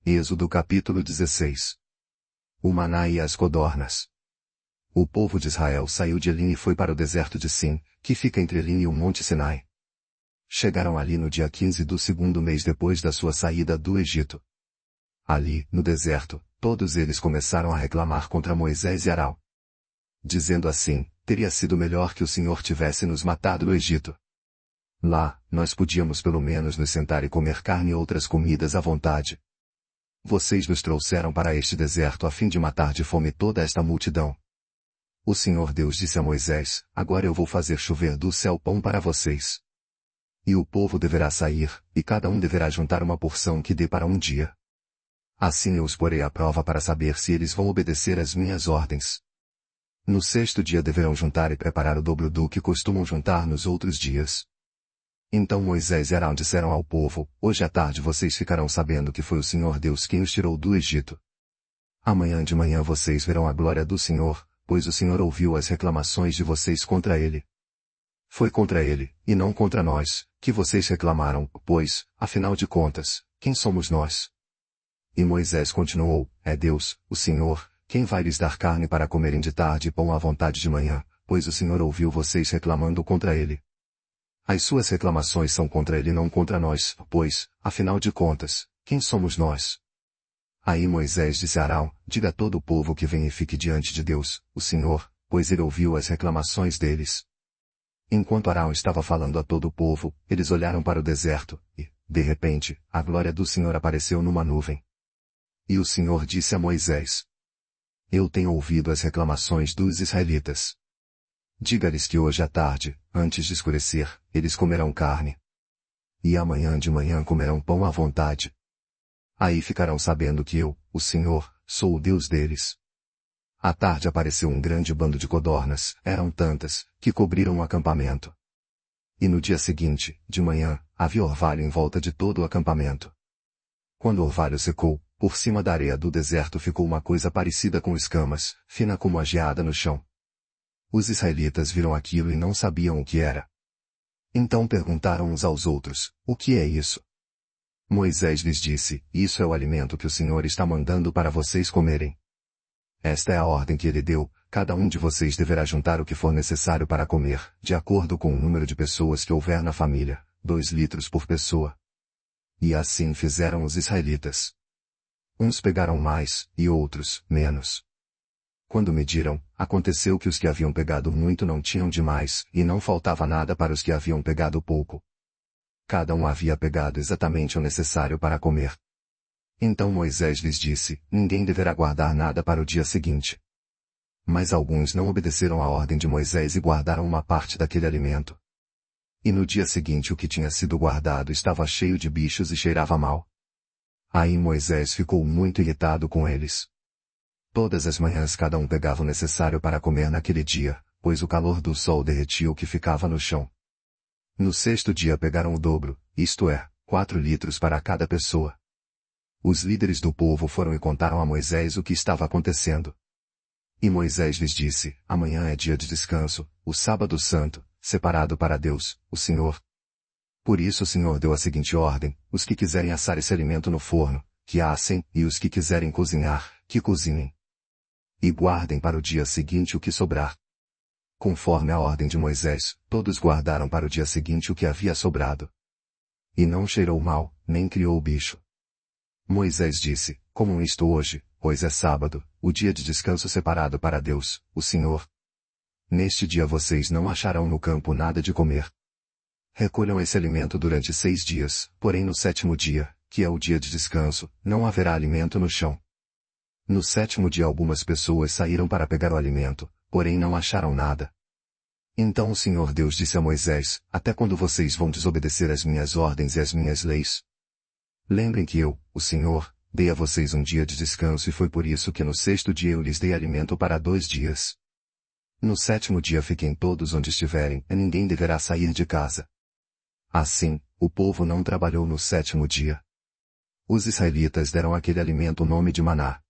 Êxodo capítulo 16. O maná e as codornas. O povo de Israel saiu de Elim e foi para o deserto de Sim, que fica entre Elim e o monte Sinai. Chegaram ali no dia 15 do segundo mês depois da sua saída do Egito. Ali, no deserto, todos eles começaram a reclamar contra Moisés e Arão, dizendo assim: teria sido melhor que o Senhor tivesse nos matado no Egito. Lá, nós podíamos pelo menos nos sentar e comer carne e outras comidas à vontade. Vocês nos trouxeram para este deserto a fim de matar de fome toda esta multidão. O Senhor Deus disse a Moisés: agora eu vou fazer chover do céu pão para vocês. E o povo deverá sair, e cada um deverá juntar uma porção que dê para um dia. Assim eu os porei à prova para saber se eles vão obedecer às minhas ordens. No sexto dia deverão juntar e preparar o dobro do que costumam juntar nos outros dias. Então Moisés e Arão disseram ao povo: hoje à tarde vocês ficarão sabendo que foi o Senhor Deus quem os tirou do Egito. Amanhã de manhã vocês verão a glória do Senhor, pois o Senhor ouviu as reclamações de vocês contra ele. Foi contra ele, e não contra nós, que vocês reclamaram, pois, afinal de contas, quem somos nós? E Moisés continuou: é Deus, o Senhor, quem vai lhes dar carne para comerem de tarde e pão à vontade de manhã, pois o Senhor ouviu vocês reclamando contra ele. As suas reclamações são contra ele e não contra nós, pois, afinal de contas, quem somos nós? Aí Moisés disse a Arão: diga a todo o povo que vem e fique diante de Deus, o Senhor, pois ele ouviu as reclamações deles. Enquanto Arão estava falando a todo o povo, eles olharam para o deserto, e, de repente, a glória do Senhor apareceu numa nuvem. E o Senhor disse a Moisés: eu tenho ouvido as reclamações dos israelitas. Diga-lhes que hoje à tarde, antes de escurecer, eles comerão carne. E amanhã de manhã comerão pão à vontade. Aí ficarão sabendo que eu, o Senhor, sou o Deus deles. À tarde apareceu um grande bando de codornas, eram tantas, que cobriram o acampamento. E no dia seguinte, de manhã, havia orvalho em volta de todo o acampamento. Quando o orvalho secou, por cima da areia do deserto ficou uma coisa parecida com escamas, fina como a geada no chão. Os israelitas viram aquilo e não sabiam o que era. Então perguntaram uns aos outros: o que é isso? Moisés lhes disse: isso é o alimento que o Senhor está mandando para vocês comerem. Esta é a ordem que ele deu: cada um de vocês deverá juntar o que for necessário para comer, de acordo com o número de pessoas que houver na família, 2 litros por pessoa. E assim fizeram os israelitas. Uns pegaram mais, e outros, menos. Quando mediram, aconteceu que os que haviam pegado muito não tinham demais, e não faltava nada para os que haviam pegado pouco. Cada um havia pegado exatamente o necessário para comer. Então Moisés lhes disse: ninguém deverá guardar nada para o dia seguinte. Mas alguns não obedeceram à ordem de Moisés e guardaram uma parte daquele alimento. E no dia seguinte o que tinha sido guardado estava cheio de bichos e cheirava mal. Aí Moisés ficou muito irritado com eles. Todas as manhãs cada um pegava o necessário para comer naquele dia, pois o calor do sol derretia o que ficava no chão. No sexto dia pegaram o dobro, isto é, 4 litros para cada pessoa. Os líderes do povo foram e contaram a Moisés o que estava acontecendo. E Moisés lhes disse: amanhã é dia de descanso, o sábado santo, separado para Deus, o Senhor. Por isso o Senhor deu a seguinte ordem: os que quiserem assar esse alimento no forno, que assem, e os que quiserem cozinhar, que cozinhem. E guardem para o dia seguinte o que sobrar. Conforme a ordem de Moisés, todos guardaram para o dia seguinte o que havia sobrado. E não cheirou mal, nem criou bicho. Moisés disse: comam isto hoje, pois é sábado, o dia de descanso separado para Deus, o Senhor. Neste dia vocês não acharão no campo nada de comer. Recolham esse alimento durante 6 dias, porém no 7º dia, que é o dia de descanso, não haverá alimento no chão. No 7º dia algumas pessoas saíram para pegar o alimento, porém não acharam nada. Então o Senhor Deus disse a Moisés: até quando vocês vão desobedecer às minhas ordens e às minhas leis? Lembrem que eu, o Senhor, dei a vocês um dia de descanso e foi por isso que no 6º dia eu lhes dei alimento para 2 dias. No 7º dia fiquem todos onde estiverem, e ninguém deverá sair de casa. Assim, o povo não trabalhou no 7º dia. Os israelitas deram àquele alimento o nome de maná.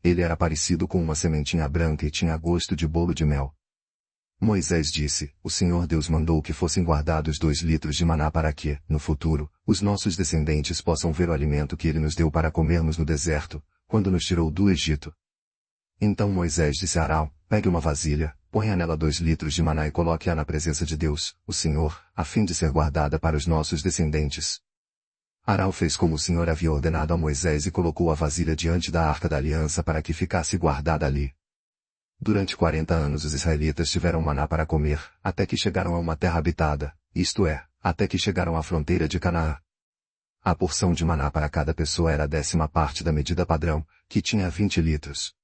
Ele era parecido com uma sementinha branca e tinha gosto de bolo de mel. Moisés disse: o Senhor Deus mandou que fossem guardados 2 litros de maná para que, no futuro, os nossos descendentes possam ver o alimento que ele nos deu para comermos no deserto, quando nos tirou do Egito. Então Moisés disse a Arão, pegue uma vasilha, ponha nela 2 litros de maná e coloque-a na presença de Deus, o Senhor, a fim de ser guardada para os nossos descendentes. Arão fez como o Senhor havia ordenado a Moisés e colocou a vasilha diante da Arca da Aliança para que ficasse guardada ali. Durante 40 anos os israelitas tiveram maná para comer, até que chegaram a uma terra habitada, isto é, até que chegaram à fronteira de Canaã. A porção de maná para cada pessoa era a 10ª parte da medida padrão, que tinha 20 litros.